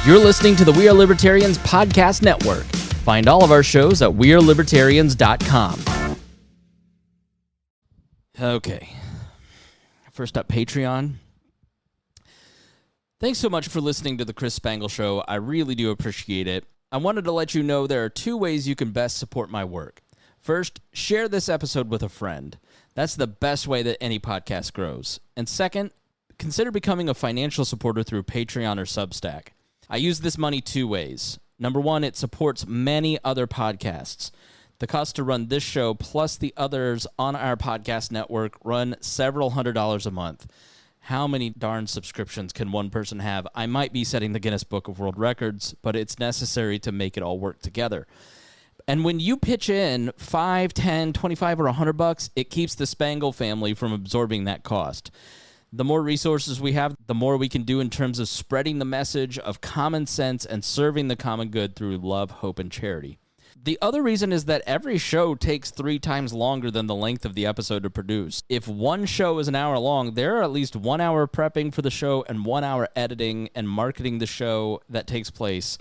You're listening to the We Are Libertarians podcast network. Find all of our shows at wearelibertarians.com. Okay. First up, Patreon. Thanks so much for listening to the Chris Spangle Show. I really do appreciate it. I wanted to let you know there are two ways you can best support my work. First, share this episode with a friend. That's the best way that any podcast grows. And second, consider becoming a financial supporter through Patreon or Substack. I use this money two ways. Number one, it supports many other podcasts. The cost to run this show plus the others on our podcast network run several $100s a month. How many darn subscriptions can one person have? I might be setting the Guinness Book of World Records, but it's necessary to make it all work together. And when you pitch in $5, $10, $25, or $100, it keeps the Spangle family from absorbing that cost. The more resources we have, the more we can do in terms of spreading the message of common sense and serving the common good through love, hope, and charity. The other reason is that every show takes 3 times longer than the length of the episode to produce. If one show is an hour long, there are at least 1 hour prepping for the show and 1 hour editing and marketing the show that takes place.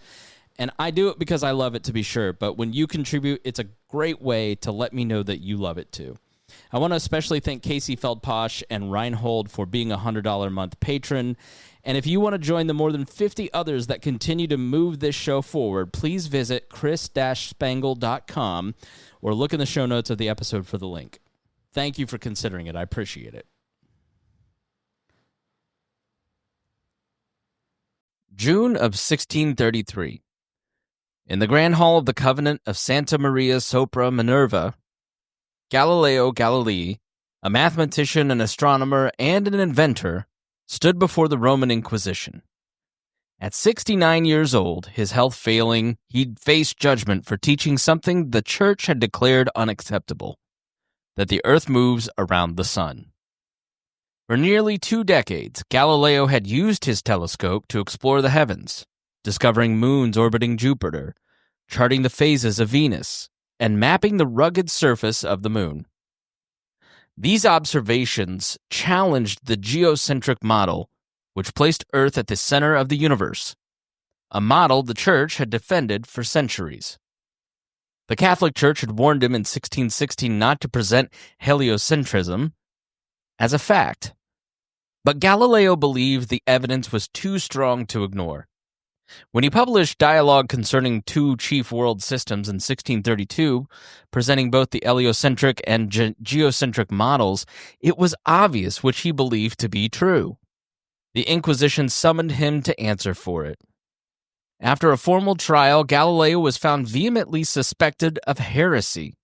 And I do it because I love it, to be sure, but when you contribute, it's a great way to let me know that you love it too. I want to especially thank Casey Feldposh and Reinhold for being a $100 a month patron. And if you want to join the more than 50 others that continue to move this show forward, please visit chris-spangle.com or look in the show notes of the episode for the link. Thank you for considering it. I appreciate it. June of 1633. In the Grand Hall of the Convent of Santa Maria sopra Minerva, Galileo Galilei, a mathematician, an astronomer, and an inventor, stood before the Roman Inquisition. At 69 years old, his health failing, he'd faced judgment for teaching something the Church had declared unacceptable, that the Earth moves around the sun. For nearly 2 decades, Galileo had used his telescope to explore the heavens, discovering moons orbiting Jupiter, charting the phases of Venus, and mapping the rugged surface of the moon. These observations challenged the geocentric model, which placed Earth at the center of the universe, a model the Church had defended for centuries. The Catholic Church had warned him in 1616 not to present heliocentrism as a fact, but Galileo believed the evidence was too strong to ignore. When he published Dialogue Concerning Two Chief World Systems in 1632, presenting both the heliocentric and geocentric models, it was obvious which he believed to be true. The Inquisition summoned him to answer for it. After a formal trial, Galileo was found vehemently suspected of heresy.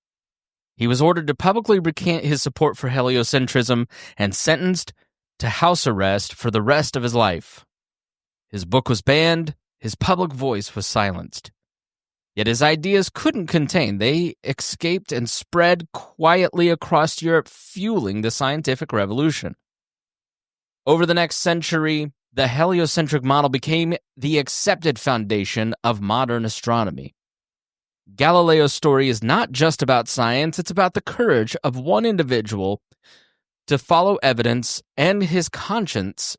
He was ordered to publicly recant his support for heliocentrism and sentenced to house arrest for the rest of his life. His book was banned. His public voice was silenced. Yet his ideas couldn't contain. They escaped and spread quietly across Europe, fueling the scientific revolution. Over the next century, the heliocentric model became the accepted foundation of modern astronomy. Galileo's story is not just about science, it's about the courage of one individual to follow evidence and his conscience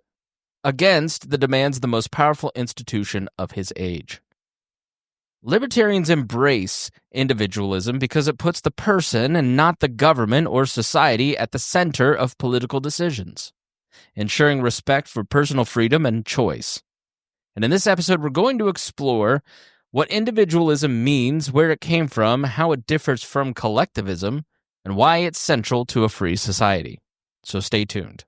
against the demands of the most powerful institution of his age. Libertarians embrace individualism because it puts the person and not the government or society at the center of political decisions, ensuring respect for personal freedom and choice. And in this episode, we're going to explore what individualism means, where it came from, how it differs from collectivism, and why it's central to a free society. So stay tuned.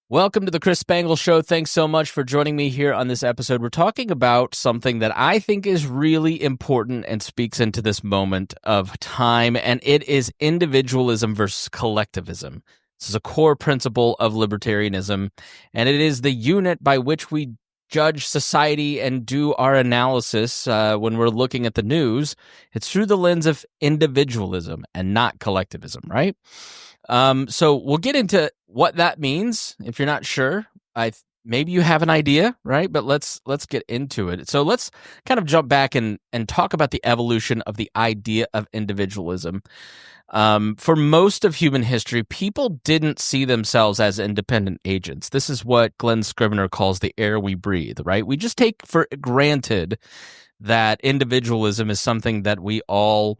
Welcome to the Chris Spangle Show. Thanks so much for joining me here on this episode. We're talking about something that I think is really important and speaks into this moment of time, and it is individualism versus collectivism. This is a core principle of libertarianism, and it is the unit by which we judge society and do our analysis when we're looking at the news. It's through the lens of individualism and not collectivism, right? So we'll get into what that means. If you're not sure, I maybe you have an idea, right? But let's get into it. So let's kind of jump back and talk about the evolution of the idea of individualism. For most of human history, people didn't see themselves as independent agents. This is what Glenn Scrivener calls the air we breathe, right? We just take for granted that individualism is something that we all,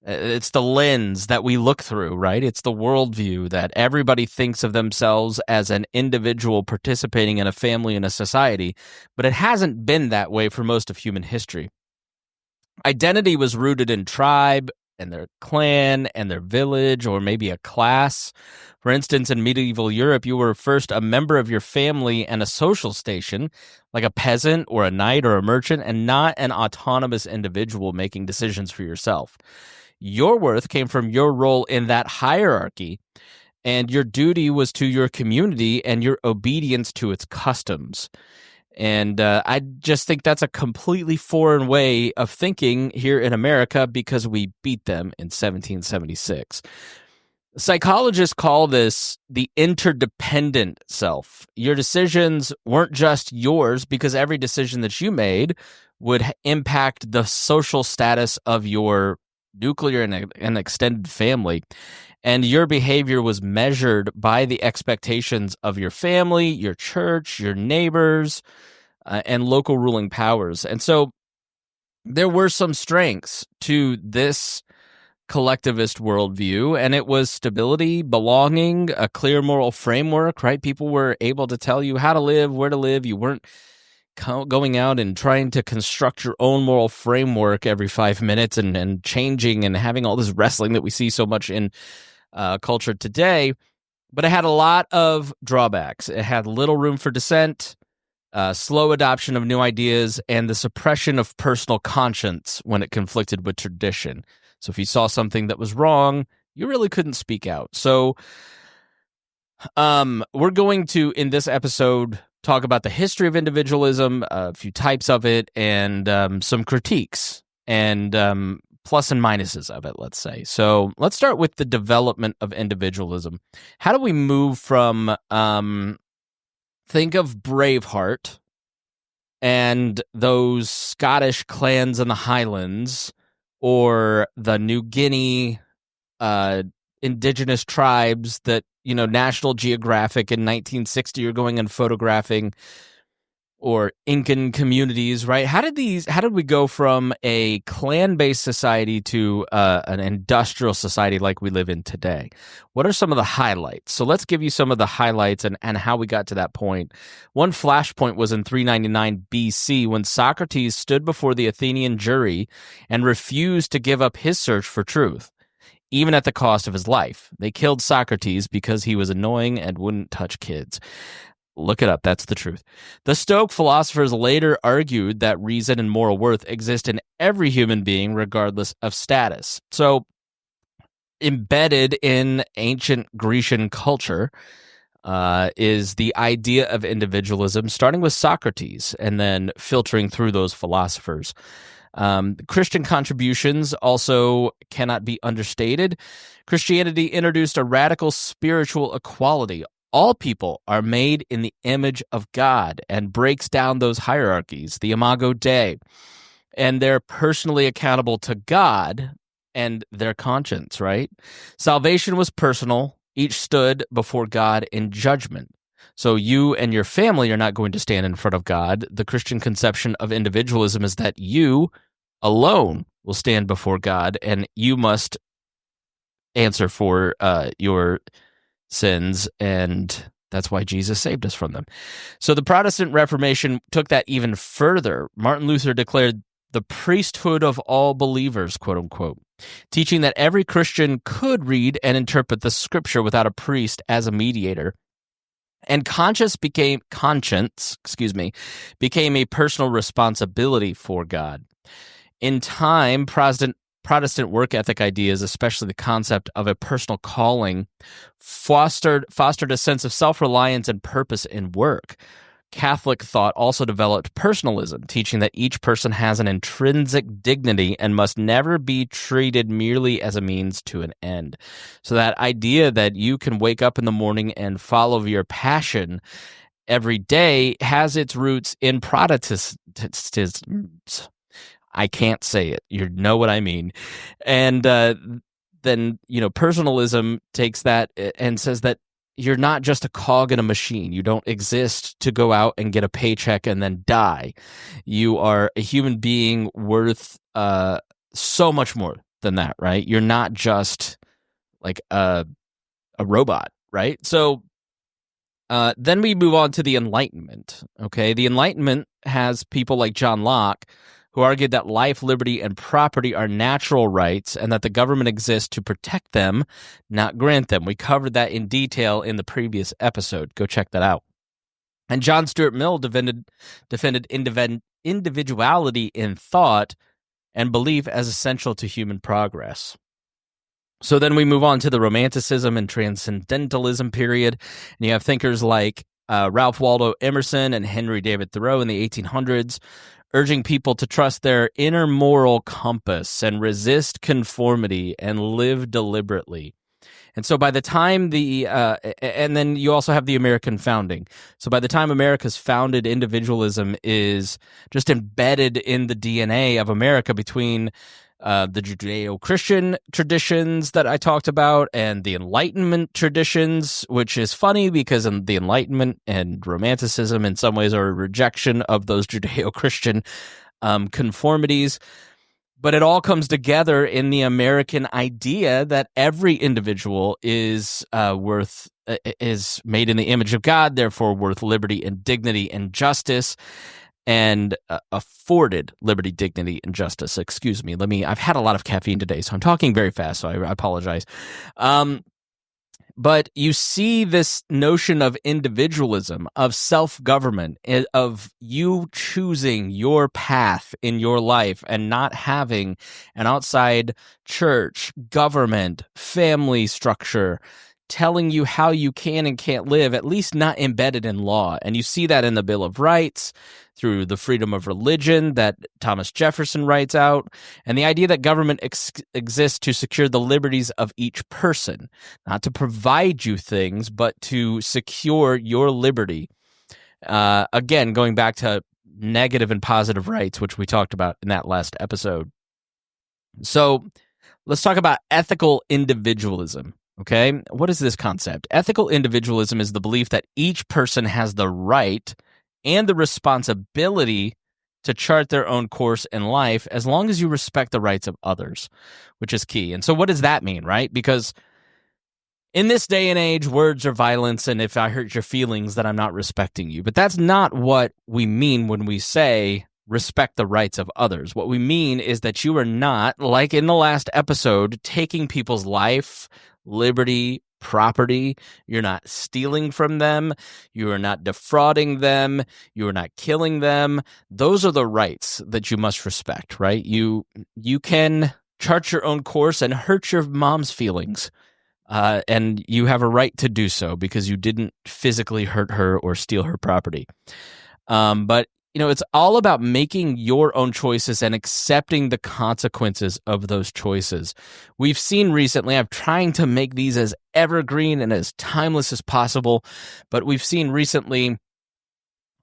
it's the lens that we look through, right? It's the worldview that everybody thinks of themselves as an individual participating in a family and a society, but it hasn't been that way for most of human history. Identity was rooted in tribe and their clan and their village, or maybe a class. For instance, in medieval Europe, you were first a member of your family and a social station, like a peasant or a knight or a merchant, and not an autonomous individual making decisions for yourself. Your worth came from your role in that hierarchy, and your duty was to your community and your obedience to its customs. And I just think that's a completely foreign way of thinking here in America because we beat them in 1776. Psychologists call this the interdependent self. Your decisions weren't just yours because every decision that you made would impact the social status of your nuclear and extended family. And your behavior was measured by the expectations of your family, your church, your neighbors, and local ruling powers. And so there were some strengths to this collectivist worldview, and it was stability, belonging, a clear moral framework, right? People were able to tell you how to live, where to live. You weren't going out and trying to construct your own moral framework every 5 minutes and changing and having all this wrestling that we see so much in culture today. But it had a lot of drawbacks. It had little room for dissent, slow adoption of new ideas, and the suppression of personal conscience when it conflicted with tradition. So if you saw something that was wrong, you really couldn't speak out. So we're going to, in this episode, talk about the history of individualism, a few types of it, and some critiques and plus and minuses of it, let's say. So let's start with the development of individualism. How do we move from, think of Braveheart and those Scottish clans in the Highlands, or the New Guinea indigenous tribes that, National Geographic in 1960 are going and photographing, or Incan communities, right? How did we go from a clan-based society to an industrial society like we live in today? What are some of the highlights? So let's give you some of the highlights and how we got to that point. One flashpoint was in 399 BC when Socrates stood before the Athenian jury and refused to give up his search for truth, even at the cost of his life. They killed Socrates because he was annoying and wouldn't touch kids. Look it up. That's the truth. The Stoic philosophers later argued that reason and moral worth exist in every human being, regardless of status. So, embedded in ancient Grecian culture is the idea of individualism, starting with Socrates and then filtering through those philosophers. Christian contributions also cannot be understated. Christianity introduced a radical spiritual equality. All people are made in the image of God, and breaks down those hierarchies, the Imago Dei, and they're personally accountable to God and their conscience, right? Salvation was personal. Each stood before God in judgment. So you and your family are not going to stand in front of God. The Christian conception of individualism is that you alone will stand before God, and you must answer for your sins, and that's why Jesus saved us from them. So the Protestant Reformation took that even further. Martin Luther declared the priesthood of all believers, quote unquote, teaching that every Christian could read and interpret the scripture without a priest as a mediator. And conscience became a personal responsibility for God. In time, Protestant work ethic ideas, especially the concept of a personal calling, fostered a sense of self-reliance and purpose in work. Catholic thought also developed personalism, teaching that each person has an intrinsic dignity and must never be treated merely as a means to an end. So that idea that you can wake up in the morning and follow your passion every day has its roots in Protestantism. I can't say it. You know what I mean. And then, personalism takes that and says that you're not just a cog in a machine. You don't exist to go out and get a paycheck and then die. You are a human being worth so much more than that, right? You're not just like a robot, right? So then we move on to the Enlightenment. Okay, the Enlightenment has people like John Locke, who argued that life, liberty, and property are natural rights and that the government exists to protect them, not grant them. We covered that in detail in the previous episode. Go check that out. And John Stuart Mill defended individuality in thought and belief as essential to human progress. So then we move on to the Romanticism and Transcendentalism period, and you have thinkers like Ralph Waldo Emerson and Henry David Thoreau in the 1800s, urging people to trust their inner moral compass and resist conformity and live deliberately. And so by the time and then you also have the American founding. So by the time America's founded, individualism is just embedded in the DNA of America between the Judeo-Christian traditions that I talked about and the Enlightenment traditions, which is funny because the Enlightenment and Romanticism in some ways are a rejection of those Judeo-Christian conformities. But it all comes together in the American idea that every individual is made in the image of God, therefore worth liberty and dignity and justice, and afforded liberty, dignity, and justice. Excuse me. I've had a lot of caffeine today, so I'm talking very fast, so I apologize. But you see this notion of individualism, of self-government, of you choosing your path in your life and not having an outside church, government, family structure telling you how you can and can't live, at least not embedded in law. And you see that in the Bill of Rights, through the freedom of religion that Thomas Jefferson writes out, and the idea that government exists to secure the liberties of each person, not to provide you things, but to secure your liberty. Again, going back to negative and positive rights, which we talked about in that last episode. So let's talk about ethical individualism. Okay, what is this concept? Ethical individualism is the belief that each person has the right and the responsibility to chart their own course in life as long as you respect the rights of others, which is key. And so what does that mean, right? Because in this day and age, words are violence, and if I hurt your feelings, then I'm not respecting you. But that's not what we mean when we say respect the rights of others. What we mean is that you are not, like in the last episode, taking people's life, liberty, property. You're not stealing from them. You are not defrauding them. You are not killing them. Those are the rights that you must respect, right? You can chart your own course and hurt your mom's feelings. And you have a right to do so because you didn't physically hurt her or steal her property. But it's all about making your own choices and accepting the consequences of those choices. We've seen recently, I'm trying to make these as evergreen and as timeless as possible, but we've seen recently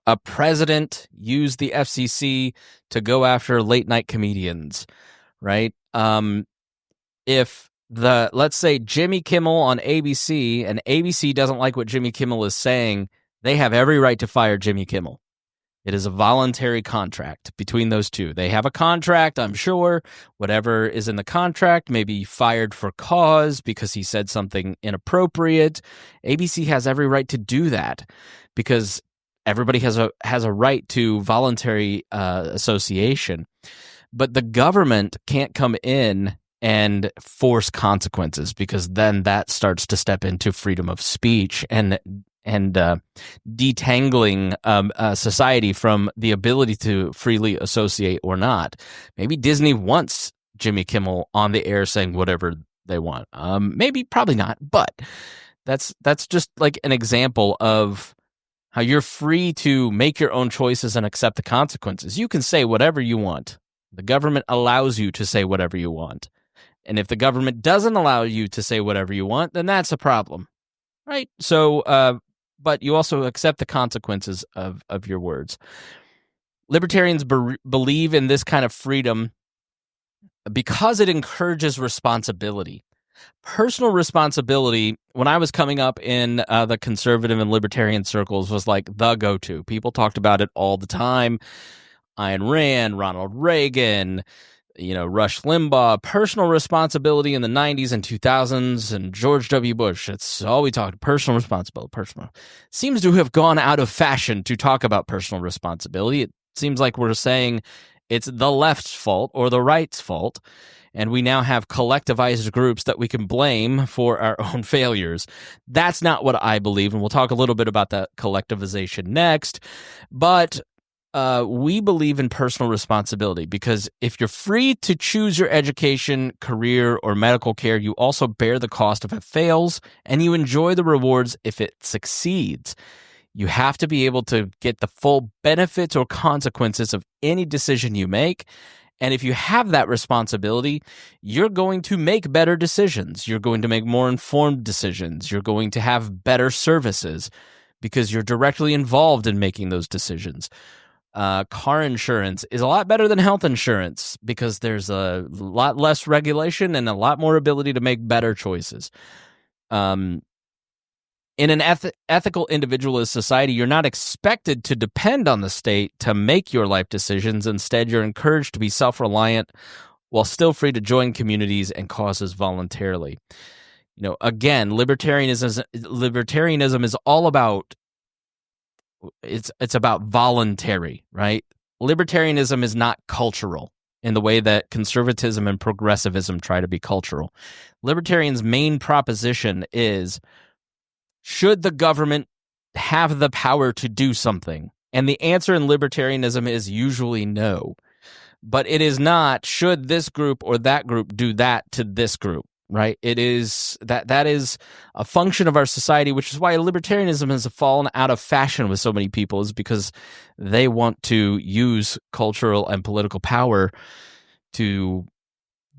a president use the FCC to go after late night comedians, right? If let's say Jimmy Kimmel on ABC and ABC doesn't like what Jimmy Kimmel is saying, they have every right to fire Jimmy Kimmel. It is a voluntary contract between those two. They have a contract, I'm sure. Whatever is in the contract may be fired for cause because he said something inappropriate. ABC has every right to do that because everybody has a right to voluntary association. But the government can't come in and force consequences because then that starts to step into freedom of speech and detangling society from the ability to freely associate or not. Maybe Disney wants Jimmy Kimmel on the air saying whatever they want. Maybe, probably not, but that's just like an example of how you're free to make your own choices and accept the consequences. You can say whatever you want. The government allows you to say whatever you want. And if the government doesn't allow you to say whatever you want, then that's a problem, right? So but you also accept the consequences of your words. Libertarians believe in this kind of freedom because it encourages responsibility. Personal responsibility, when I was coming up in the conservative and libertarian circles, was like the go-to. People talked about it all the time. Ayn Rand, Ronald Reagan, Rush Limbaugh, personal responsibility in the 90s and 2000s, and George W. Bush. It's all we talked, personal responsibility. Personal. Seems to have gone out of fashion to talk about personal responsibility. It seems like we're saying it's the left's fault or the right's fault, and we now have collectivized groups that we can blame for our own failures. That's not what I believe, and we'll talk a little bit about that collectivization next, but we believe in personal responsibility because if you're free to choose your education, career, or medical care, you also bear the cost if it fails, and you enjoy the rewards if it succeeds. You have to be able to get the full benefits or consequences of any decision you make. And if you have that responsibility, you're going to make better decisions. You're going to make more informed decisions. You're going to have better services because you're directly involved in making those decisions. Car insurance is a lot better than health insurance because there's a lot less regulation and a lot more ability to make better choices. In an ethical individualist society, you're not expected to depend on the state to make your life decisions. Instead, you're encouraged to be self-reliant while still free to join communities and causes voluntarily. Again, libertarianism is all about it's about voluntary, right? Libertarianism is not cultural in the way that conservatism and progressivism try to be cultural. Libertarians' main proposition is, should the government have the power to do something? And the answer in libertarianism is usually no. But it is not, should this group or that group do that to this group? Right? It is that is a function of our society, which is why libertarianism has fallen out of fashion with so many people, is because they want to use cultural and political power to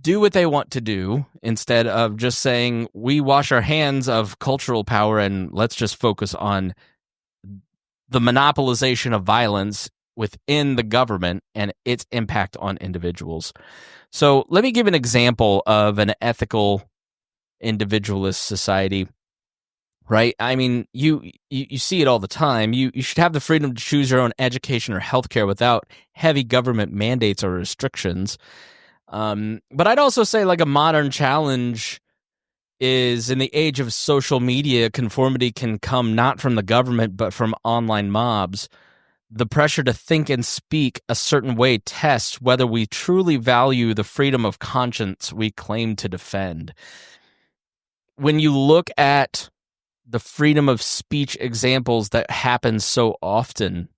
do what they want to do instead of just saying we wash our hands of cultural power and let's just focus on the monopolization of violence within the government and its impact on individuals. So let me give an example of an ethical individualist society, right? I mean, you see it all the time. You should have the freedom to choose your own education or healthcare without heavy government mandates or restrictions. But I'd also say like a modern challenge is, in the age of social media, conformity can come not from the government but from online mobs. The pressure to think and speak a certain way tests whether we truly value the freedom of conscience we claim to defend. When you look at the freedom of speech examples that happen so often,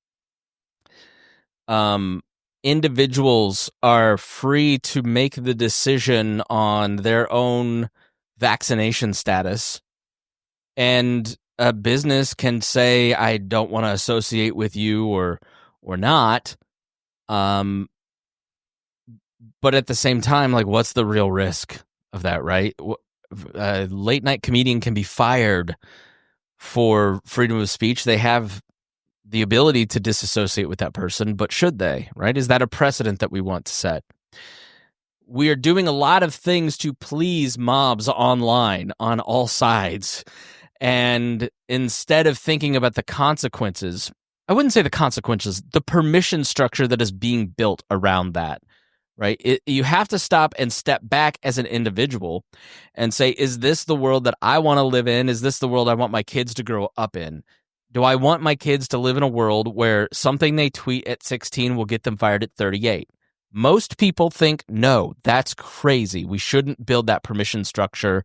individuals are free to make the decision on their own vaccination status, and a business can say, I don't want to associate with you or not. But at the same time, like, what's the real risk of that, right? A late night comedian can be fired for freedom of speech. They have the ability to disassociate with that person, but should they, right? Is that a precedent that we want to set? We are doing a lot of things to please mobs online on all sides. And instead of thinking about the consequences, I wouldn't say the consequences, the permission structure that is being built around that, right? You have to stop and step back as an individual and say, is this the world that I want to live in? Is this the world I want my kids to grow up in? Do I want my kids to live in a world where something they tweet at 16 will get them fired at 38? Most people think, no, that's crazy. We shouldn't build that permission structure.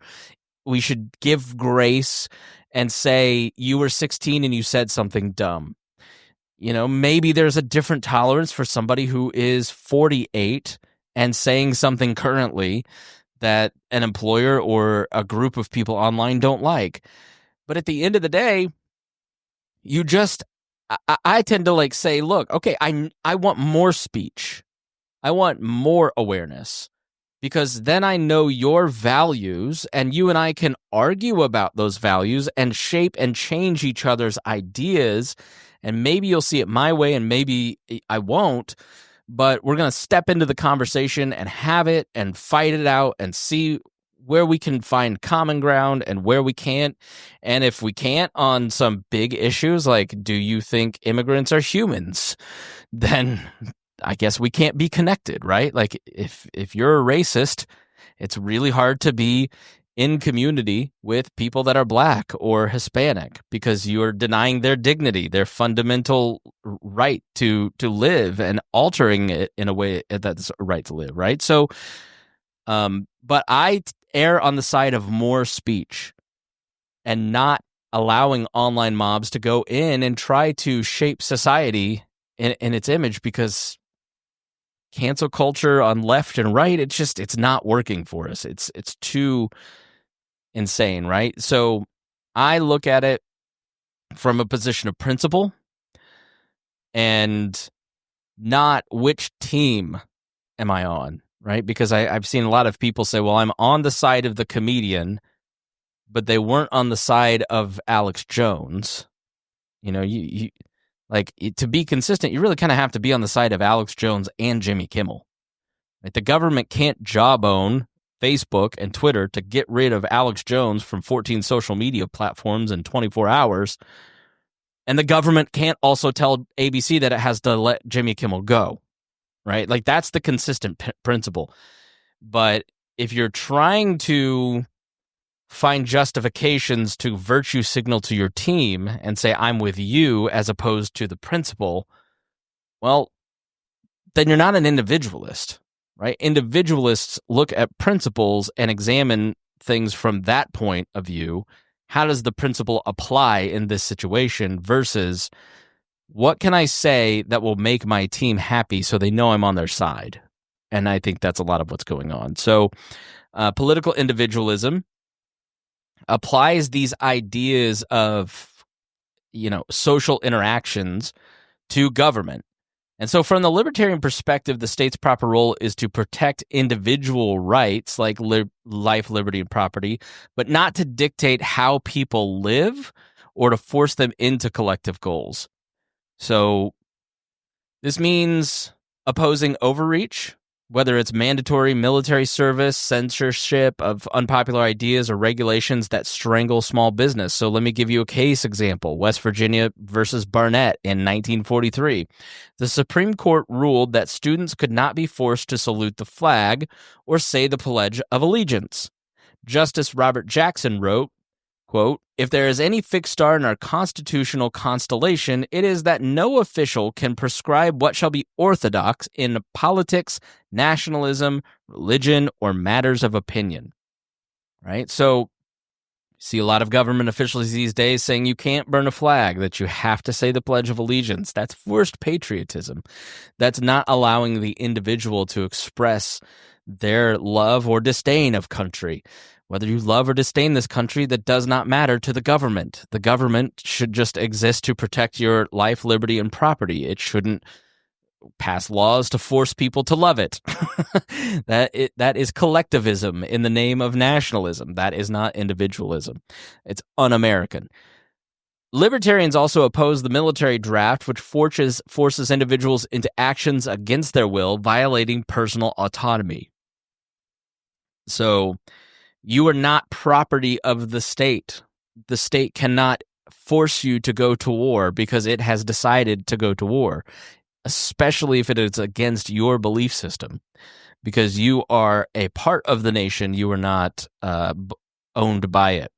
We should give grace and say, you were 16 and you said something dumb. Maybe there's a different tolerance for somebody who is 48 and saying something currently that an employer or a group of people online don't like. But at the end of the day, I tend to say, look, okay, I want more speech. I want more awareness, because then I know your values, and you and I can argue about those values and shape and change each other's ideas, and maybe you'll see it my way and maybe I won't, but we're going to step into the conversation and have it and fight it out and see where we can find common ground and where we can't. And if we can't on some big issues, like, do you think immigrants are humans? Then I guess we can't be connected, right? Like, if you're a racist, it's really hard to be in community with people that are Black or Hispanic because you're denying their dignity, their fundamental right to live, and altering it in a way that's a right to live, right? So, but I err on the side of more speech and not allowing online mobs to go in and try to shape society in its image, because cancel culture on left and right, it's not working for us. It's too insane, right? So I look at it from a position of principle and not which team am I on, right? Because I've seen a lot of people say, well, I'm on the side of the comedian, but they weren't on the side of Alex Jones. You know, you like, to be consistent, you really kind of have to be on the side of Alex Jones and Jimmy Kimmel. Right? The government can't jawbone Facebook and Twitter to get rid of Alex Jones from 14 social media platforms in 24 hours. And the government can't also tell ABC that it has to let Jimmy Kimmel go, right? Like, that's the consistent principle. But if you're trying to find justifications to virtue signal to your team and say, I'm with you, as opposed to the principle, well, then you're not an individualist, right? Individualists look at principles and examine things from that point of view. How does the principle apply in this situation versus what can I say that will make my team happy so they know I'm on their side? And I think that's a lot of what's going on. So political individualism applies these ideas of, social interactions to government. And so from the libertarian perspective, the state's proper role is to protect individual rights like life, liberty, and property, but not to dictate how people live or to force them into collective goals. So this means opposing overreach, whether it's mandatory military service, censorship of unpopular ideas, or regulations that strangle small business. So let me give you a case example. West Virginia versus Barnett in 1943. The Supreme Court ruled that students could not be forced to salute the flag or say the Pledge of Allegiance. Justice Robert Jackson wrote, quote, if there is any fixed star in our constitutional constellation, it is that no official can prescribe what shall be orthodox in politics, nationalism, religion, or matters of opinion. Right? So, you see a lot of government officials these days saying you can't burn a flag, that you have to say the Pledge of Allegiance. That's forced patriotism. That's not allowing the individual to express their love or disdain of country. Whether you love or disdain this country, that does not matter to the government. The government should just exist to protect your life, liberty, and property. It shouldn't pass laws to force people to love it. That is collectivism in the name of nationalism. That is not individualism. It's un-American. Libertarians also oppose the military draft, which forces individuals into actions against their will, violating personal autonomy. So, you are not property of the state. The state cannot force you to go to war because it has decided to go to war, especially if it is against your belief system. Because you are a part of the nation, you are not owned by it.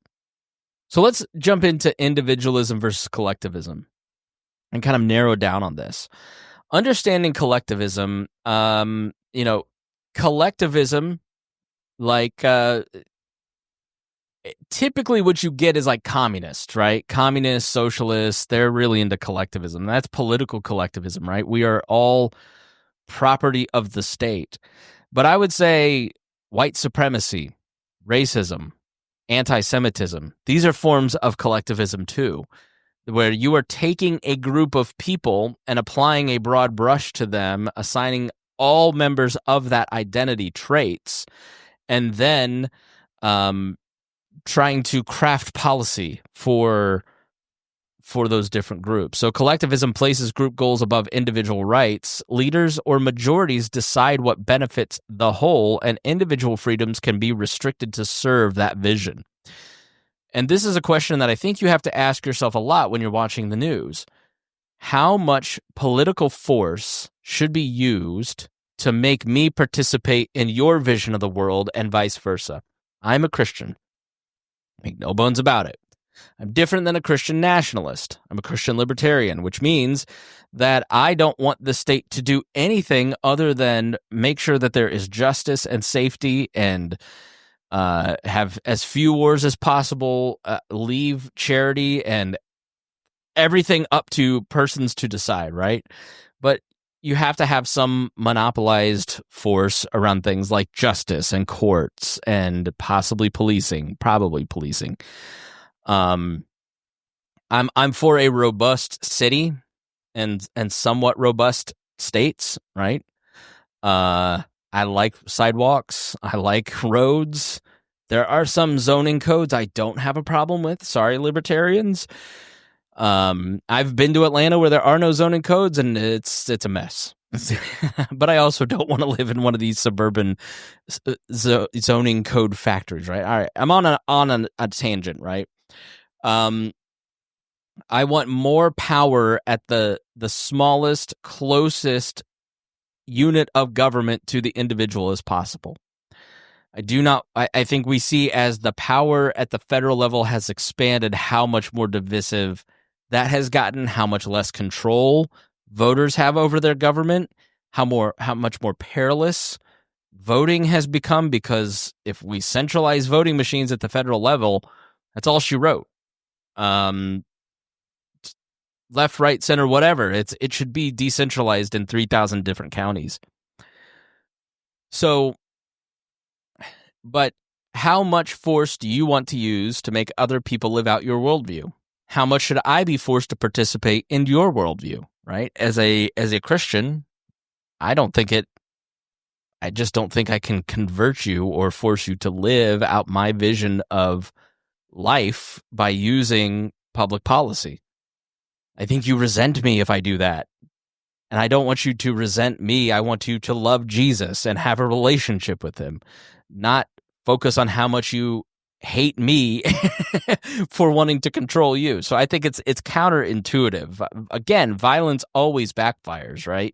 So let's jump into individualism versus collectivism and kind of narrow down on this. Understanding collectivism, collectivism, like typically what you get is like communists, right? Communists, socialists, they're really into collectivism. That's political collectivism, right? We are all property of the state. But I would say white supremacy, racism, anti-Semitism, these are forms of collectivism too, where you are taking a group of people and applying a broad brush to them, assigning all members of that identity traits, and then trying to craft policy for those different groups. So collectivism places group goals above individual rights. Leaders or majorities decide what benefits the whole, and individual freedoms can be restricted to serve that vision. And this is a question that I think you have to ask yourself a lot when you're watching the news. How much political force should be used to make me participate in your vision of the world and vice versa? I'm a Christian. Make no bones about it. I'm different than a Christian nationalist. I'm a Christian libertarian, which means that I don't want the state to do anything other than make sure that there is justice and safety and have as few wars as possible, leave charity and everything up to persons to decide, right? But you have to have some monopolized force around things like justice and courts and possibly policing, probably policing. I'm for a robust city and somewhat robust states, right? I like sidewalks. I like roads. There are some zoning codes I don't have a problem with. Sorry, libertarians. I've been to Atlanta where there are no zoning codes, and it's a mess. But I also don't want to live in one of these suburban zoning code factories, right? All right, I'm on a tangent, right? I want more power at the smallest, closest unit of government to the individual as possible. I think we see as the power at the federal level has expanded how much more divisive that has gotten, how much less control voters have over their government, how much more perilous voting has become, because if we centralize voting machines at the federal level, that's all she wrote. Left, right, center, whatever. It should be decentralized in 3,000 different counties. So, but how much force do you want to use to make other people live out your worldview? How much should I be forced to participate in your worldview, right? As a Christian, I just don't think I can convert you or force you to live out my vision of life by using public policy. I think you resent me if I do that. And I don't want you to resent me. I want you to love Jesus and have a relationship with him, not focus on how much you hate me for wanting to control you. So I think it's counterintuitive. Again, violence always backfires, right?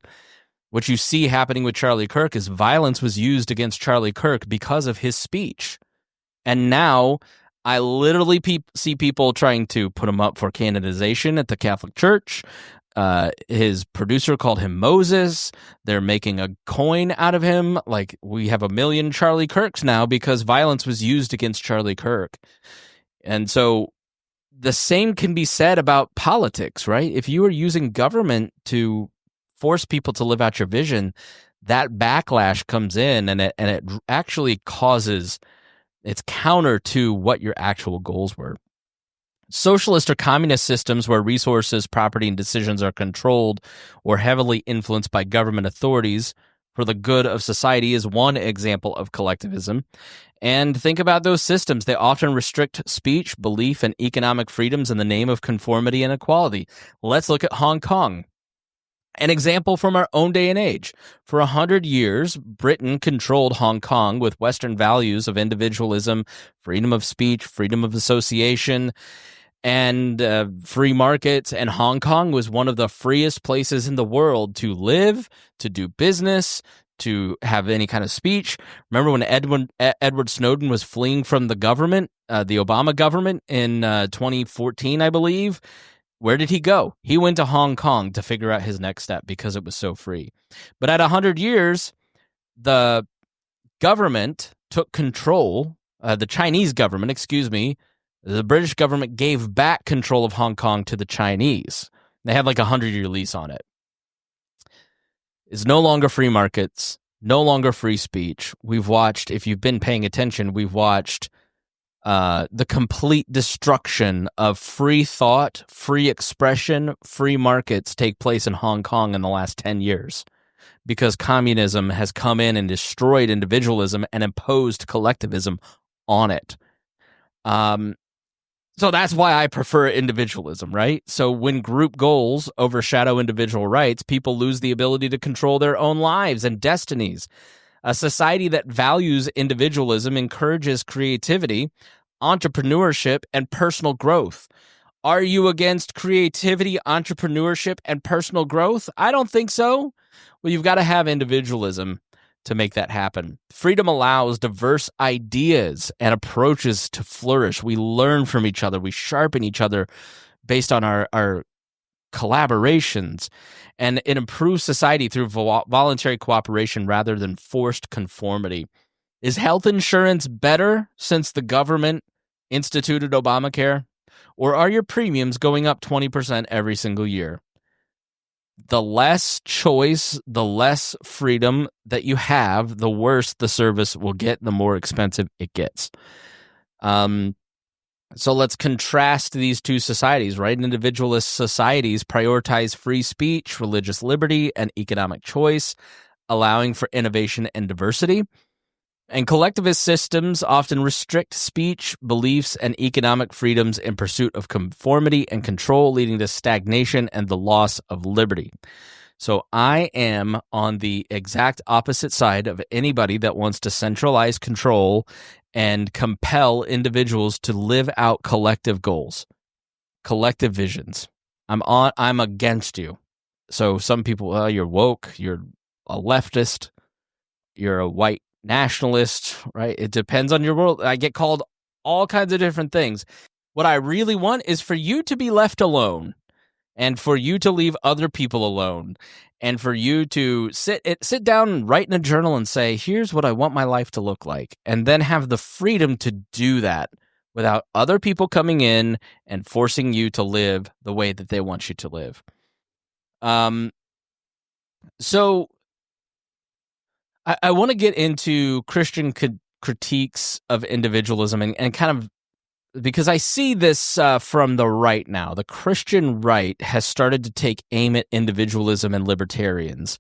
What you see happening with Charlie Kirk is violence was used against Charlie Kirk because of his speech. And now I literally see people trying to put him up for canonization at the Catholic Church. His producer called him Moses. They're making a coin out of him. Like, we have 1 million Charlie Kirks now because violence was used against Charlie Kirk. And so the same can be said about politics, right? If you are using government to force people to live out your vision, that backlash comes in and it actually causes, it's counter to what your actual goals were. Socialist or communist systems where resources, property, and decisions are controlled or heavily influenced by government authorities for the good of society is one example of collectivism. And think about those systems. They often restrict speech, belief, and economic freedoms in the name of conformity and equality. Let's look at Hong Kong. An example from our own day and age. For 100 years, Britain controlled Hong Kong with Western values of individualism, freedom of speech, freedom of association, and free markets. And Hong Kong was one of the freest places in the world to live, to do business, to have any kind of speech. Remember when Edward Snowden was fleeing from the government, the Obama government in 2014, I believe? Where did he go? He went to Hong Kong to figure out his next step because it was so free. But at 100 years, the government took control, the Chinese government, the British government gave back control of Hong Kong to the Chinese. They had like a 100-year lease on it. It's no longer free markets, no longer free speech. We've watched, if you've been paying attention, we've watched the complete destruction of free thought, free expression, free markets take place in Hong Kong in the last 10 years. because communism has come in and destroyed individualism and imposed collectivism on it. So that's why I prefer individualism, right? So when group goals overshadow individual rights, people lose the ability to control their own lives and destinies. A society that values individualism encourages creativity, entrepreneurship, and personal growth. Are you against creativity, entrepreneurship, and personal growth? I don't think so. Well, you've got to have individualism to make that happen. Freedom allows diverse ideas and approaches to flourish. We learn from each other. We sharpen each other based on our collaborations. And it improves society through voluntary cooperation rather than forced conformity. Is health insurance better since the government instituted Obamacare? Or are your premiums going up 20% every single year? The less choice, the less freedom that you have, the worse the service will get, the more expensive it gets. So let's contrast these two societies, right? Individualist societies prioritize free speech, religious liberty, and economic choice, allowing for innovation and diversity. And collectivist systems often restrict speech, beliefs, and economic freedoms in pursuit of conformity and control, leading to stagnation and the loss of liberty. So I am on the exact opposite side of anybody that wants to centralize control and compel individuals to live out collective goals, collective visions. I'm against you. So some people, well, you're woke, you're a leftist, you're a white nationalist, right? It depends on your world. I get called all kinds of different things. What I really want is for you to be left alone, and for you to leave other people alone, and for you to sit down and write in a journal and say, here's what I want my life to look like, and then have the freedom to do that without other people coming in and forcing you to live the way that they want you to live. So I want to get into Christian critiques of individualism and kind of, because I see this from the right now. The Christian right has started to take aim at individualism and libertarians.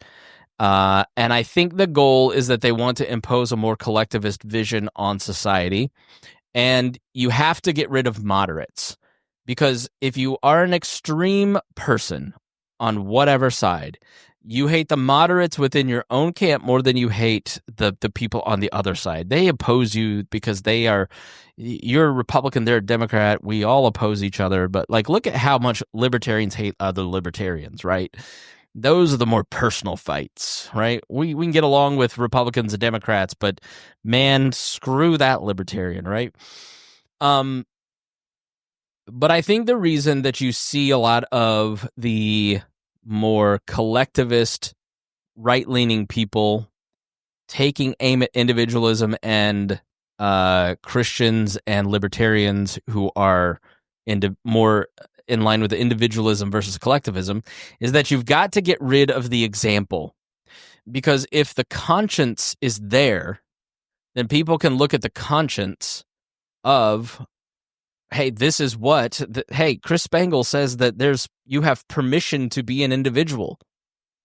And I think the goal is that they want to impose a more collectivist vision on society. And you have to get rid of moderates. Because if you are an extreme person on whatever side, you hate the moderates within your own camp more than you hate the people on the other side. They oppose you because you're a Republican, they're a Democrat. We all oppose each other. But like, look at how much libertarians hate other libertarians, right? Those are the more personal fights, right? We can get along with Republicans and Democrats, but man, screw that libertarian, right? But I think the reason that you see a lot of the more collectivist, right-leaning people taking aim at individualism and Christians and libertarians who are more in line with the individualism versus collectivism is that you've got to get rid of the example. Because if the conscience is there, then people can look at the conscience of, hey, this is what, hey, Chris Spangle says that you have permission to be an individual.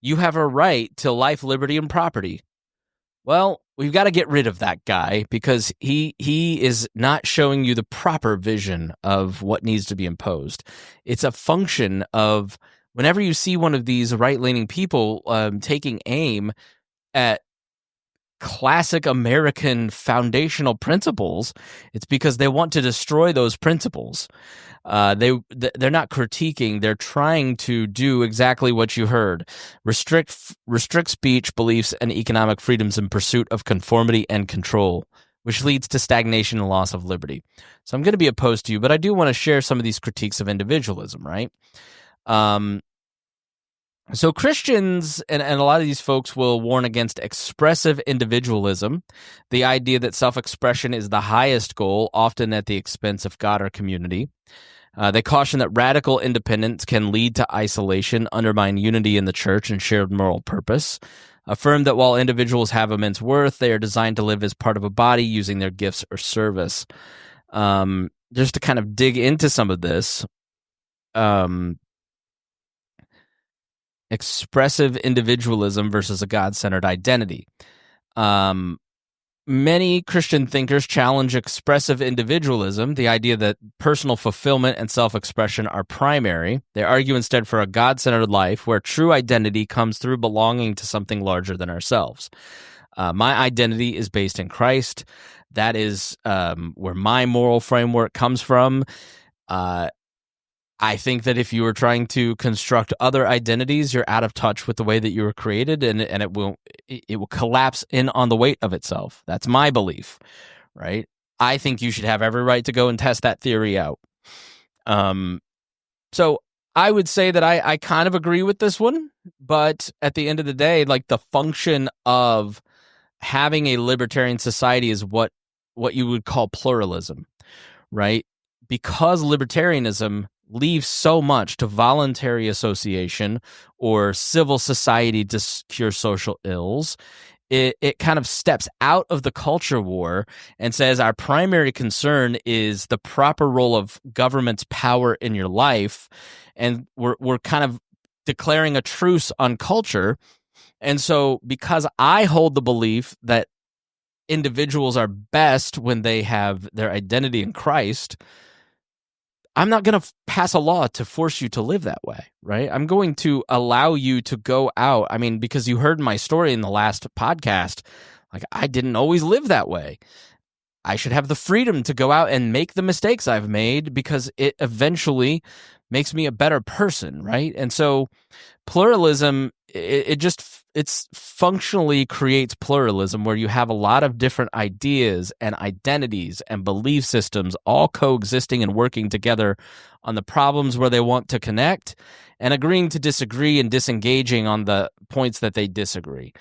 You have a right to life, liberty, and property. Well, we've got to get rid of that guy because he is not showing you the proper vision of what needs to be imposed. It's a function of whenever you see one of these right-leaning people taking aim at classic American foundational principles, it's because they want to destroy those principles. They're not critiquing, they're trying to do exactly what you heard. Restrict speech, beliefs, and economic freedoms in pursuit of conformity and control, which leads to stagnation and loss of liberty. So I'm going to be opposed to you, but I do want to share some of these critiques of individualism, right? So Christians and a lot of these folks will warn against expressive individualism, the idea that self-expression is the highest goal, often at the expense of God or community. They caution that radical independence can lead to isolation, undermine unity in the church and shared moral purpose. Affirm that while individuals have immense worth, they are designed to live as part of a body using their gifts or service. Just to kind of dig into some of this, expressive individualism versus a God-centered identity. Many Christian thinkers challenge expressive individualism, the idea that personal fulfillment and self-expression are primary. They argue instead for a God-centered life where true identity comes through belonging to something larger than ourselves. My identity is based in Christ. That is where my moral framework comes from. I think that if you were trying to construct other identities, you're out of touch with the way that you were created, and it will collapse in on the weight of itself. That's my belief, right? I think you should have every right to go and test that theory out. So I would say that I kind of agree with this one, but at the end of the day, like, the function of having a libertarian society is what you would call pluralism, right? Because libertarianism leaves so much to voluntary association or civil society to cure social ills, it kind of steps out of the culture war and says our primary concern is the proper role of government's power in your life, and we're kind of declaring a truce on culture. And so because I hold the belief that individuals are best when they have their identity in Christ, I'm not going to pass a law to force you to live that way, right? I'm going to allow you to go out. I mean, because you heard my story in the last podcast, like, I didn't always live that way. I should have the freedom to go out and make the mistakes I've made because it eventually makes me a better person, right? And so pluralism, it's functionally creates pluralism where you have a lot of different ideas and identities and belief systems all coexisting and working together on the problems where they want to connect, and agreeing to disagree and disengaging on the points that they disagree.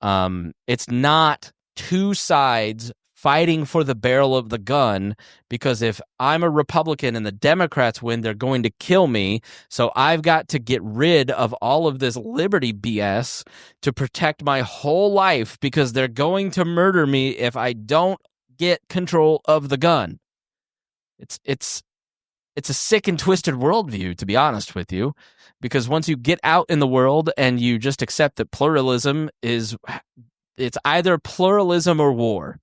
It's not two sides fighting for the barrel of the gun, because if I'm a Republican and the Democrats win, they're going to kill me. So I've got to get rid of all of this liberty BS to protect my whole life, because they're going to murder me if I don't get control of the gun. It's a sick and twisted worldview, to be honest with you, because once you get out in the world and you just accept that pluralism it's either pluralism or war.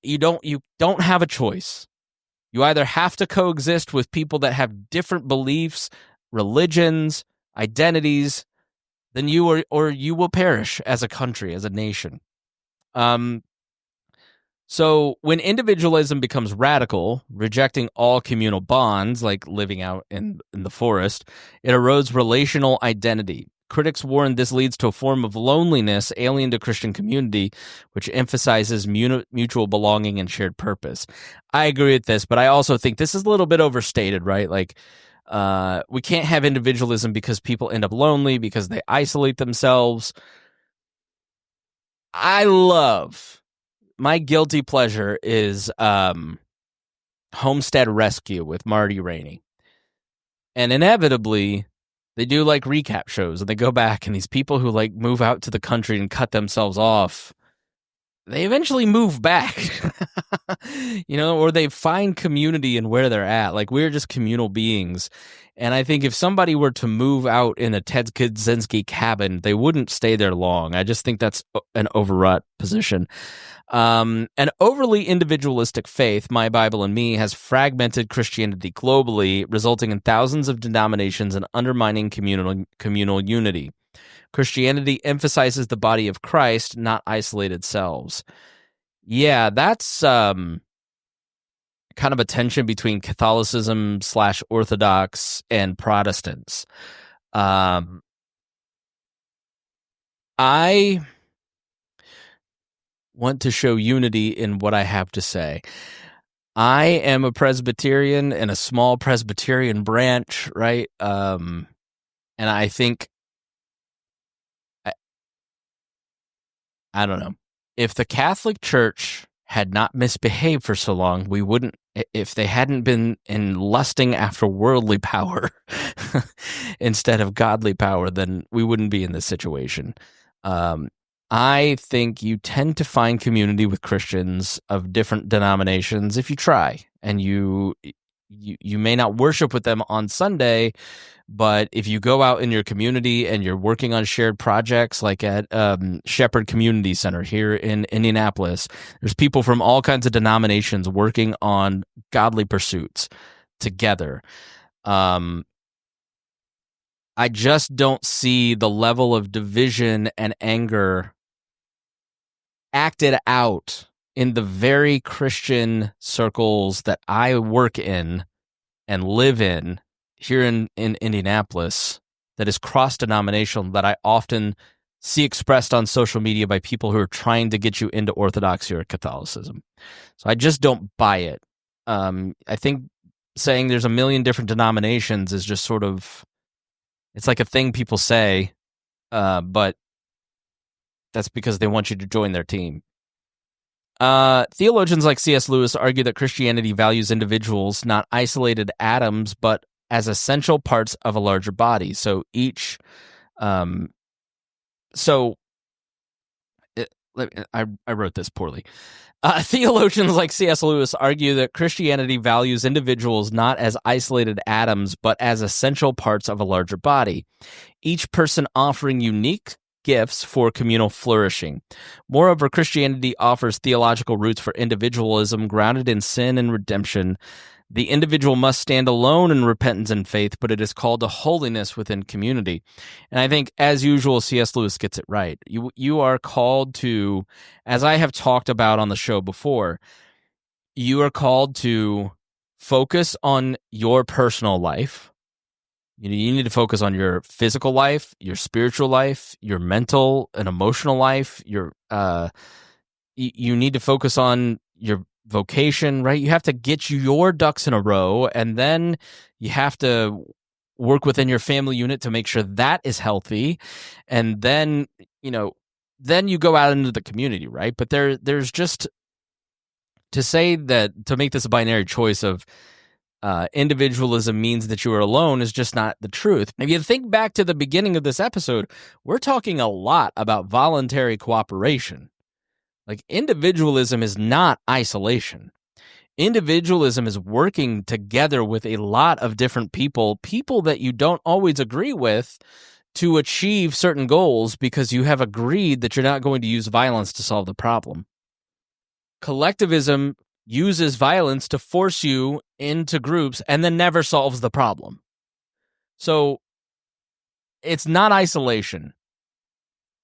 You don't have a choice. You either have to coexist with people that have different beliefs, religions, identities than you, or you will perish as a country, as a nation. So when individualism becomes radical, rejecting all communal bonds, like living out in the forest, it erodes relational identity. Critics warn this leads to a form of loneliness alien to Christian community, which emphasizes mutual belonging and shared purpose. I agree with this, but I also think this is a little bit overstated, right? Like, we can't have individualism because people end up lonely, because they isolate themselves. My guilty pleasure is Homestead Rescue with Marty Rainey. And inevitably, they do like recap shows, and they go back, and these people who like move out to the country and cut themselves off, they eventually move back, or they find community in where they're at. Like, we're just communal beings. And I think if somebody were to move out in a Ted Kaczynski cabin, they wouldn't stay there long. I just think that's an overwrought position. An overly individualistic faith, My Bible and Me, has fragmented Christianity globally, resulting in thousands of denominations and undermining communal unity. Christianity emphasizes the body of Christ, not isolated selves. Yeah, that's kind of a tension between Catholicism / Orthodox and Protestants. I want to show unity in what I have to say. I am a Presbyterian in a small Presbyterian branch, right? And I think, I don't know, if the Catholic Church had not misbehaved for so long, we wouldn't, if they hadn't been lusting after worldly power instead of godly power, then we wouldn't be in this situation. I think you tend to find community with Christians of different denominations if you try, and you you may not worship with them on Sunday, but if you go out in your community and you're working on shared projects, like at Shepherd Community Center here in Indianapolis, there's people from all kinds of denominations working on godly pursuits together. I just don't see the level of division and anger acted out in the very Christian circles that I work in and live in here in Indianapolis, that is cross-denominational, that I often see expressed on social media by people who are trying to get you into Orthodoxy or Catholicism. So I just don't buy it. I think saying there's a million different denominations is just sort of, it's like a thing people say, but that's because they want you to join their team. Theologians like C.S. Lewis argue that Christianity values individuals, not isolated atoms, but as essential parts of a larger body. So each, I wrote this poorly. Theologians like C.S. Lewis argue that Christianity values individuals not as isolated atoms, but as essential parts of a larger body, each person offering unique gifts for communal flourishing. Moreover, Christianity offers theological roots for individualism grounded in sin and redemption. The individual must stand alone in repentance and faith, but it is called to holiness within community. And I think, as usual, C.S. Lewis gets it right. You are called to, as I have talked about on the show before, you are called to focus on your personal life. You need to focus on your physical life, your spiritual life, your mental and emotional life. You need to focus on your vocation, right? You have to get your ducks in a row, and then you have to work within your family unit to make sure that is healthy, and then then you go out into the community, right? But there's just, to say that, to make this a binary choice of individualism means that you are alone is just not the truth. If you think back to the beginning of this episode, we're talking a lot about voluntary cooperation. Like, individualism is not isolation. Individualism is working together with a lot of different people that you don't always agree with, to achieve certain goals because you have agreed that you're not going to use violence to solve the problem. Collectivism uses violence to force you into groups and then never solves the problem. So it's not isolation.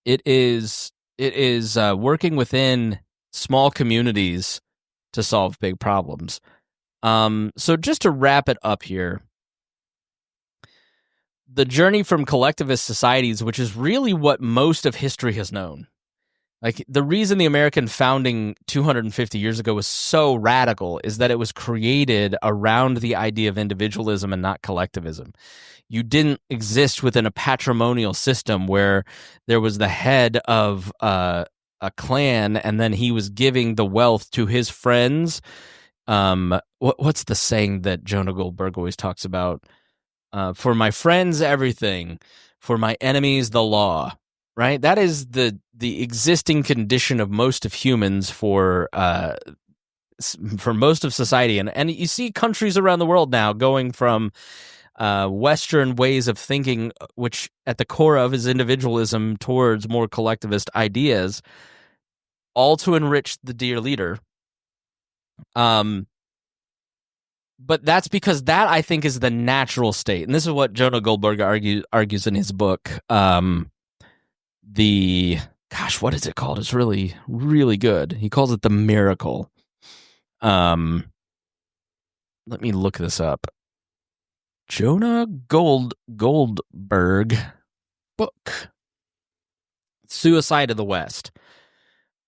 It is working within small communities to solve big problems. So just to wrap it up here, the journey from collectivist societies, which is really what most of history has known. Like, the reason the American founding 250 years ago was so radical is that it was created around the idea of individualism and not collectivism. You didn't exist within a patrimonial system where there was the head of a clan and then he was giving the wealth to his friends. What's the saying that Jonah Goldberg always talks about? For my friends, everything. For my enemies, the law. Right? That is the existing condition of most of humans for most of society. And you see countries around the world now going from Western ways of thinking, which at the core of is individualism, towards more collectivist ideas, all to enrich the dear leader. But that's because that, I think, is the natural state. And this is what Jonah Goldberg argues in his book. What is it called? It's really, really good. He calls it the miracle. Let me look this up. Jonah Goldberg book, Suicide of the West.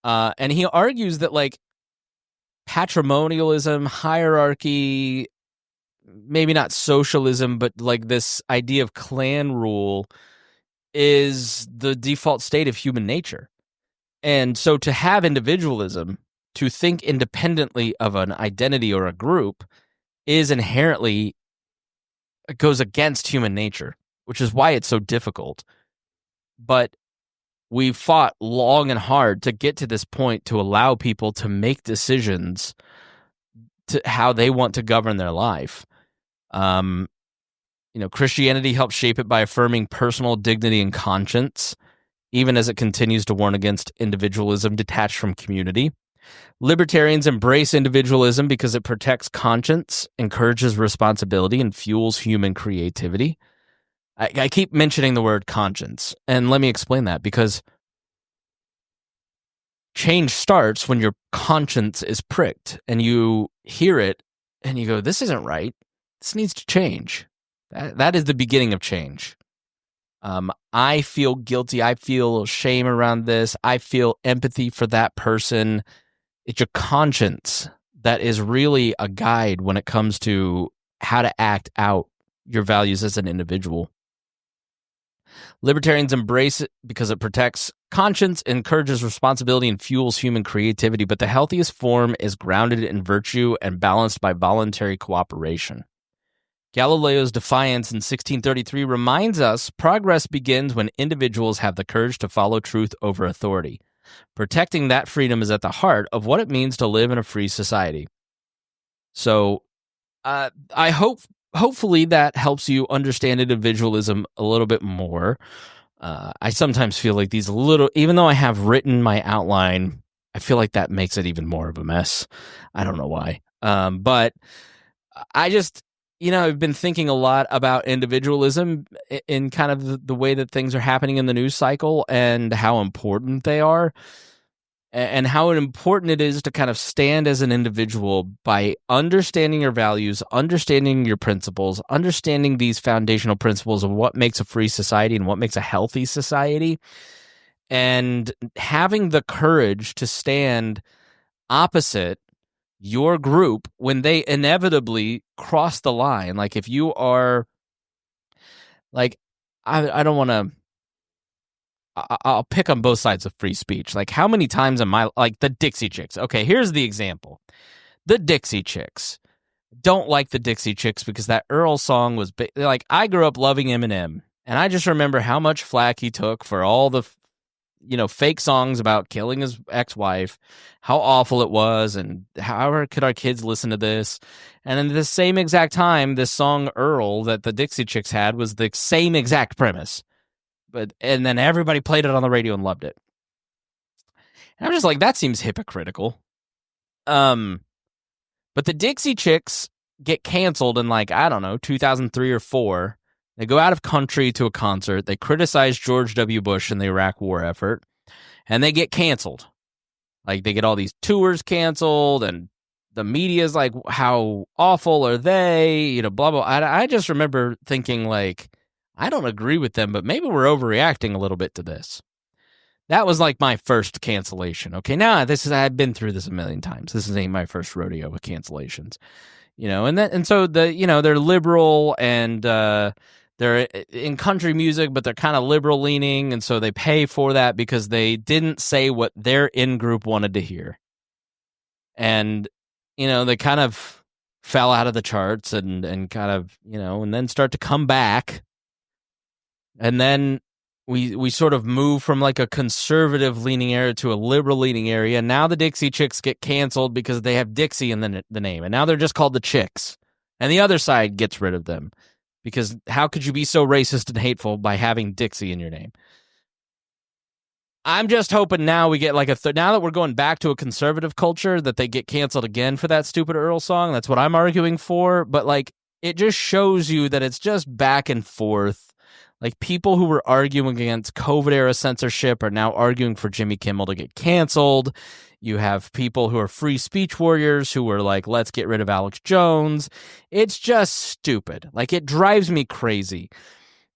And he argues that, like, patrimonialism, hierarchy, maybe not socialism, but like this idea of clan rule is the default state of human nature. And so to have individualism, to think independently of an identity or a group, is inherently, it goes against human nature, which is why it's so difficult. But we've fought long and hard to get to this point, to allow people to make decisions to how they want to govern their life. Christianity helps shape it by affirming personal dignity and conscience, even as it continues to warn against individualism detached from community. Libertarians embrace individualism because it protects conscience, encourages responsibility, and fuels human creativity. I keep mentioning the word conscience, and let me explain that, because change starts when your conscience is pricked and you hear it and you go, this isn't right. This needs to change. That is the beginning of change. I feel guilty. I feel shame around this. I feel empathy for that person. It's your conscience that is really a guide when it comes to how to act out your values as an individual. Libertarians embrace it because it protects conscience, encourages responsibility, and fuels human creativity, but the healthiest form is grounded in virtue and balanced by voluntary cooperation. Galileo's defiance in 1633 reminds us progress begins when individuals have the courage to follow truth over authority. Protecting that freedom is at the heart of what it means to live in a free society. So, I hopefully that helps you understand individualism a little bit more. I sometimes feel like these even though I have written my outline, I feel like that makes it even more of a mess. I don't know why. But I just, I've been thinking a lot about individualism in kind of the way that things are happening in the news cycle and how important they are. And how important it is to kind of stand as an individual by understanding your values, understanding your principles, understanding these foundational principles of what makes a free society and what makes a healthy society, and having the courage to stand opposite your group when they inevitably cross the line. Like if you are, like, I don't want to, I'll pick on both sides of free speech. Like, how many times am I, like, the Dixie Chicks? Okay, here's the example. The Dixie Chicks. Don't like the Dixie Chicks because that Earl song was big. Like, I grew up loving Eminem, and I just remember how much flack he took for all the, fake songs about killing his ex-wife, how awful it was, and how could our kids listen to this? And in the same exact time, this song Earl that the Dixie Chicks had was the same exact premise. And then everybody played it on the radio and loved it. And I'm just like, that seems hypocritical. But the Dixie Chicks get canceled in, like, I don't know, 2003 or 4. They go out of country to a concert. They criticize George W. Bush and the Iraq War effort, and they get canceled. Like, they get all these tours canceled, and the media's like, how awful are they? Blah, blah. I just remember thinking, like, I don't agree with them, but maybe we're overreacting a little bit to this. That was like my first cancellation. Okay, now I've been through this a million times. This ain't my first rodeo with cancellations, and so they're liberal and they're in country music, but they're kind of liberal leaning, and so they pay for that because they didn't say what their in-group wanted to hear, and they kind of fell out of the charts and kind of and then start to come back. And then we sort of move from like a conservative leaning area to a liberal leaning area. And now the Dixie Chicks get canceled because they have Dixie in the name. And now they're just called the Chicks. And the other side gets rid of them. Because how could you be so racist and hateful by having Dixie in your name? I'm just hoping now we get like now that we're going back to a conservative culture, that they get canceled again for that stupid Earl song. That's what I'm arguing for. But like, it just shows you that it's just back and forth. Like, people who were arguing against COVID-era censorship are now arguing for Jimmy Kimmel to get canceled. You have people who are free speech warriors who are like, let's get rid of Alex Jones. It's just stupid. Like, it drives me crazy.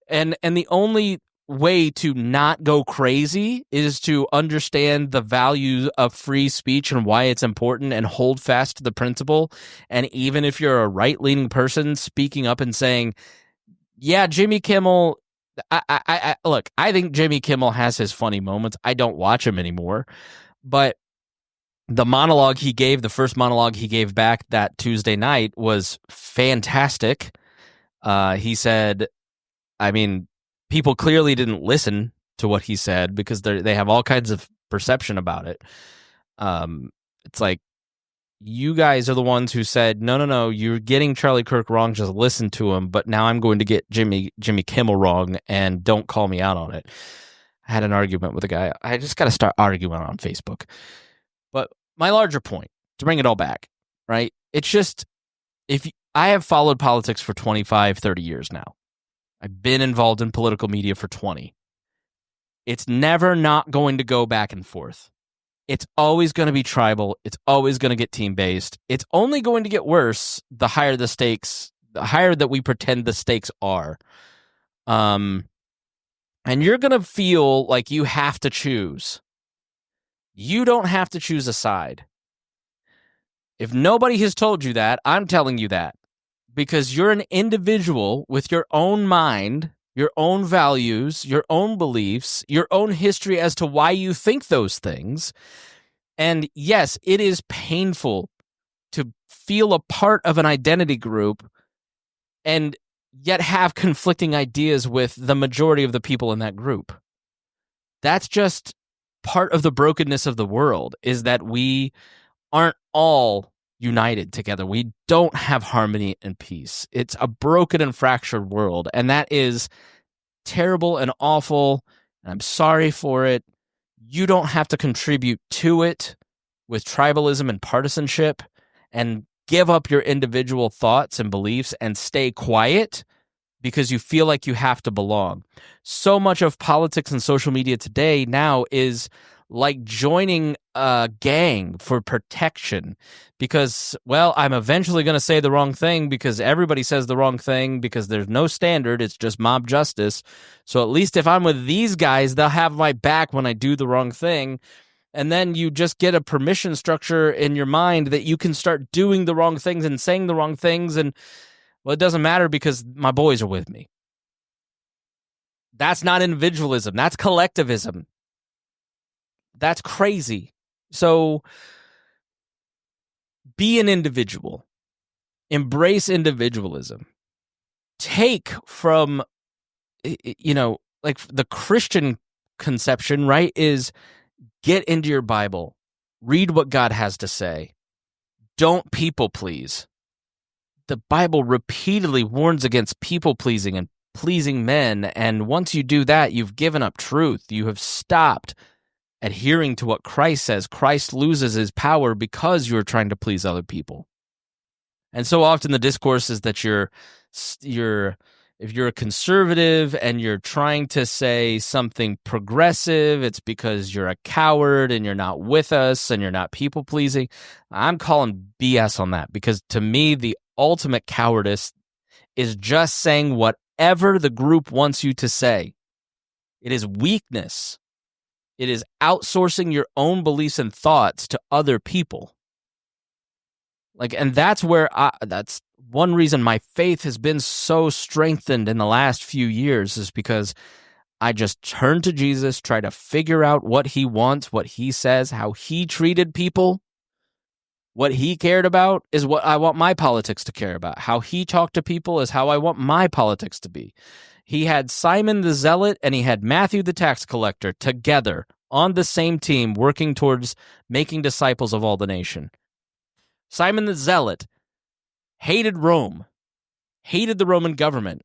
And the only way to not go crazy is to understand the value of free speech and why it's important and hold fast to the principle. And even if you're a right-leaning person speaking up and saying, yeah, Jimmy Kimmel, look, I think Jimmy Kimmel has his funny moments. I don't watch him anymore. But the monologue he gave, the first monologue he gave back that Tuesday night was fantastic. He said, I mean, people clearly didn't listen to what he said because they have all kinds of perception about it. It's like, you guys are the ones who said, no, you're getting Charlie Kirk wrong, just listen to him, but now I'm going to get Jimmy Kimmel wrong, and don't call me out on it. I had an argument with a guy. I just got to start arguing on Facebook. But my larger point, to bring it all back, right? It's just, I have followed politics for 25, 30 years now. I've been involved in political media for 20. It's never not going to go back and forth. It's always going to be tribal. It's always going to get team-based. It's only going to get worse the higher the stakes, the higher that we pretend the stakes are. And you're going to feel like you have to choose. You don't have to choose a side. If nobody has told you that, I'm telling you that. Because you're an individual with your own mind, your own values, your own beliefs, your own history as to why you think those things. And yes, it is painful to feel a part of an identity group and yet have conflicting ideas with the majority of the people in that group. That's just part of the brokenness of the world, is that we aren't all united together. We don't have harmony and peace. It's a broken and fractured world, and that is terrible and awful, and I'm sorry for it. You don't have to contribute to it with tribalism and partisanship and give up your individual thoughts and beliefs and stay quiet because you feel like you have to belong. So much of politics and social media today now is like joining a gang for protection because, well, I'm eventually going to say the wrong thing because everybody says the wrong thing because there's no standard. It's just mob justice. So at least if I'm with these guys, they'll have my back when I do the wrong thing. And then you just get a permission structure in your mind that you can start doing the wrong things and saying the wrong things. And, well, it doesn't matter because my boys are with me. That's not individualism. That's collectivism. That's crazy. So be an individual. Embrace individualism. Take from, like the Christian conception, right, is get into your Bible. Read what God has to say. Don't people please. The Bible repeatedly warns against people pleasing and pleasing men. And once you do that, you've given up truth. You have stopped adhering to what Christ says. Christ loses his power because you're trying to please other people. And so often the discourse is that if you're a conservative and you're trying to say something progressive, it's because you're a coward and you're not with us and you're not people pleasing. I'm calling BS on that because to me, the ultimate cowardice is just saying whatever the group wants you to say. It is weakness. It is outsourcing your own beliefs and thoughts to other people. And that's that's one reason my faith has been so strengthened in the last few years is because I just turn to Jesus, try to figure out what he wants, what he says, how he treated people. What he cared about is what I want my politics to care about. How he talked to people is how I want my politics to be. He had Simon the Zealot and he had Matthew the tax collector together on the same team working towards making disciples of all the nation. Simon the Zealot hated Rome, hated the Roman government,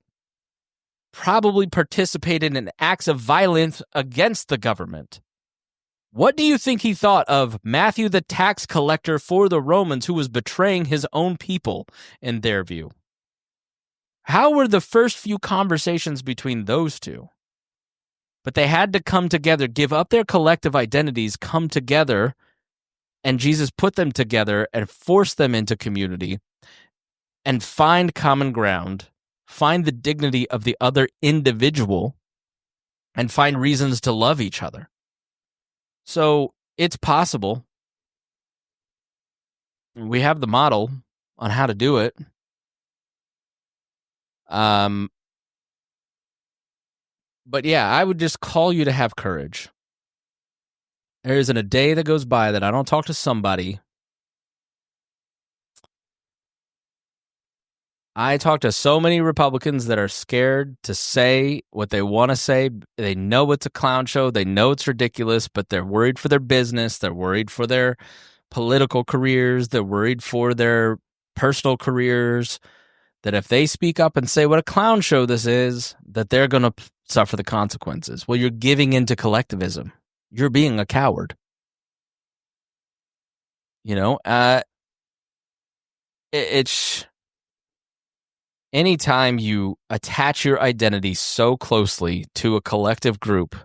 probably participated in acts of violence against the government. What do you think he thought of Matthew the tax collector for the Romans who was betraying his own people in their view? How were the first few conversations between those two? But they had to come together, give up their collective identities, come together, and Jesus put them together and forced them into community and find common ground, find the dignity of the other individual, and find reasons to love each other. So it's possible. We have the model on how to do it. But yeah, I would just call you to have courage. There isn't a day that goes by that I don't talk to somebody. I talk to so many Republicans that are scared to say what they want to say. They know it's a clown show. They know it's ridiculous, but they're worried for their business. They're worried for their political careers, they're worried for their personal careers, that if they speak up and say what a clown show this is, that they're going to suffer the consequences. Well, you're giving into collectivism. You're being a coward. It's anytime you attach your identity so closely to a collective group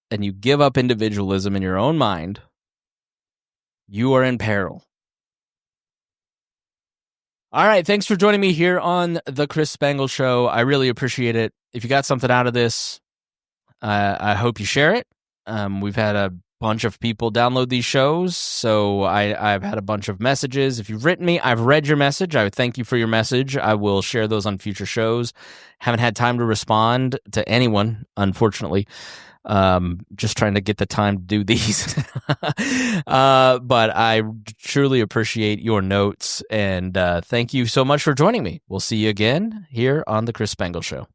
and you give up individualism in your own mind, you are in peril. All right, thanks for joining me here on the Chris Spangle Show. I really appreciate it. If you got something out of this, I hope you share it. We've had a bunch of people download these shows, so I've had a bunch of messages. If you've written me, I've read your message. I would thank you for your message. I will share those on future shows. Haven't had time to respond to anyone, unfortunately. Just trying to get the time to do these. But I truly appreciate your notes, and thank you so much for joining me. We'll see you again here on the Chris Spangle Show.